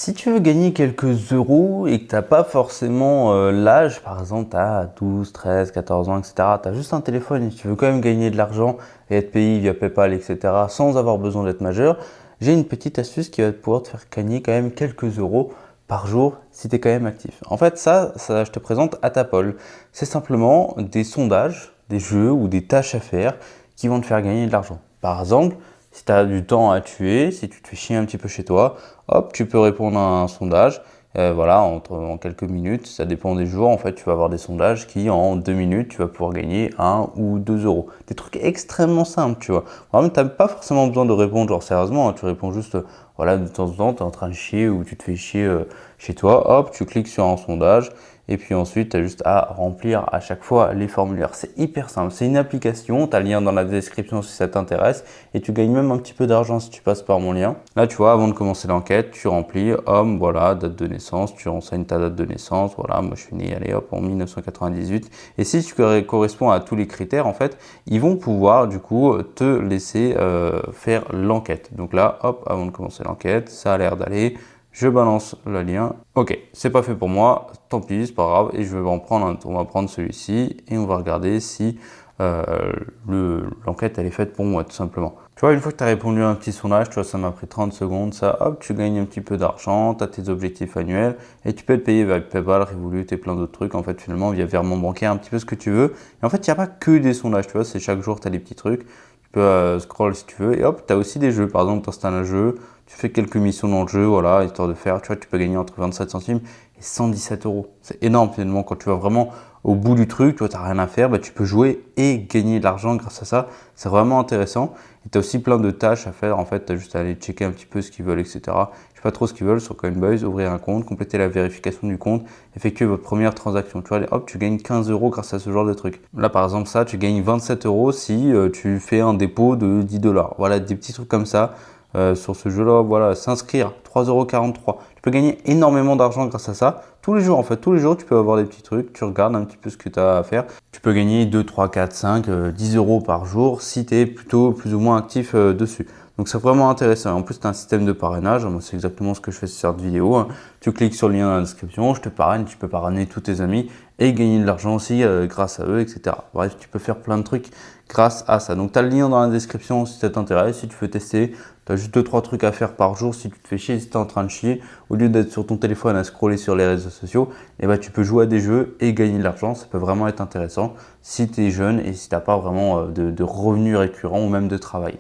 Si tu veux gagner quelques euros et que tu n'as pas forcément l'âge, par exemple, tu as 12, 13, 14 ans, etc., tu as juste un téléphone et tu veux quand même gagner de l'argent et être payé via PayPal, etc., sans avoir besoin d'être majeur, j'ai une petite astuce qui va pouvoir te faire gagner quand même quelques euros par jour si tu es quand même actif. En fait, ça, je te présente Atapol. C'est simplement des sondages, des jeux ou des tâches à faire qui vont te faire gagner de l'argent. Par exemple, si tu as du temps à tuer, si tu te fais chier un petit peu chez toi, hop, tu peux répondre à un sondage. Voilà, en quelques minutes, ça dépend des jours. En fait, tu vas avoir des sondages qui, en 2 minutes, tu vas pouvoir gagner 1 ou 2 euros. Des trucs extrêmement simples, tu vois. Vraiment, tu n'as pas forcément besoin de répondre, genre sérieusement, hein. Tu réponds juste, voilà, de temps en temps, tu es en train de chier ou tu te fais chier chez toi. Hop, tu cliques sur un sondage. Et puis ensuite, tu as juste à remplir à chaque fois les formulaires. C'est hyper simple. C'est une application. Tu as le lien dans la description si ça t'intéresse. Et tu gagnes même un petit peu d'argent si tu passes par mon lien. Là, tu vois, avant de commencer l'enquête, tu remplis homme, voilà, date de naissance. Tu renseignes ta date de naissance. Voilà, moi je suis né, allez hop, en 1998. Et si tu corresponds à tous les critères, en fait, ils vont pouvoir du coup te laisser faire l'enquête. Donc là, hop, avant de commencer l'enquête, ça a l'air d'aller. Je balance le lien. Ok, c'est pas fait pour moi, tant pis, c'est pas grave. Et je vais en prendre on va prendre celui-ci et on va regarder si l'enquête elle est faite pour moi tout simplement. Tu vois, une fois que tu as répondu à un petit sondage, tu vois, ça m'a pris 30 secondes, ça, hop, tu gagnes un petit peu d'argent, tu as tes objectifs annuels et tu peux te payer via PayPal, Revolut et plein d'autres trucs, en fait, finalement, via virement bancaire, un petit peu ce que tu veux. Et en fait, il n'y a pas que des sondages, tu vois, c'est chaque jour, tu as des petits trucs. Tu peux scroll si tu veux et hop, tu as aussi des jeux. Par exemple, tu installes un jeu, tu fais quelques missions dans le jeu, voilà, histoire de faire, tu vois, tu peux gagner entre 27 centimes et 117 euros. C'est énorme finalement quand tu vas vraiment au bout du truc, tu vois, t'as rien à faire, bah, tu peux jouer et gagner de l'argent grâce à ça. C'est vraiment intéressant. Et tu as aussi plein de tâches à faire. En fait, tu as juste à aller checker un petit peu ce qu'ils veulent, etc. Je sais pas trop ce qu'ils veulent sur Coinbase, ouvrir un compte, compléter la vérification du compte, effectuer votre première transaction. Tu vois, hop, tu gagnes 15 euros grâce à ce genre de truc. Là, par exemple, ça, tu gagnes 27 euros si tu fais un dépôt de 10 dollars. Voilà, des petits trucs comme ça. Sur ce jeu-là, voilà, s'inscrire, 3,43 €. Tu peux gagner énormément d'argent grâce à ça. Tous les jours, en fait, tous les jours, tu peux avoir des petits trucs, tu regardes un petit peu ce que tu as à faire. Tu peux gagner 2, 3, 4, 5, 10 euros par jour si tu es plutôt plus ou moins actif dessus. Donc c'est vraiment intéressant. En plus, tu as un système de parrainage. Moi, c'est exactement ce que je fais sur cette vidéo, hein. Tu cliques sur le lien dans la description, je te parraine, tu peux parrainer tous tes amis et gagner de l'argent aussi grâce à eux, etc. Bref, tu peux faire plein de trucs grâce à ça. Donc, tu as le lien dans la description si ça t'intéresse, si tu veux tester. Tu as juste 2-3 trucs à faire par jour si tu te fais chier, si tu es en train de chier. Au lieu d'être sur ton téléphone à scroller sur les réseaux sociaux, et bah, tu peux jouer à des jeux et gagner de l'argent. Ça peut vraiment être intéressant si tu es jeune et si tu n'as pas vraiment de revenus récurrents ou même de travail.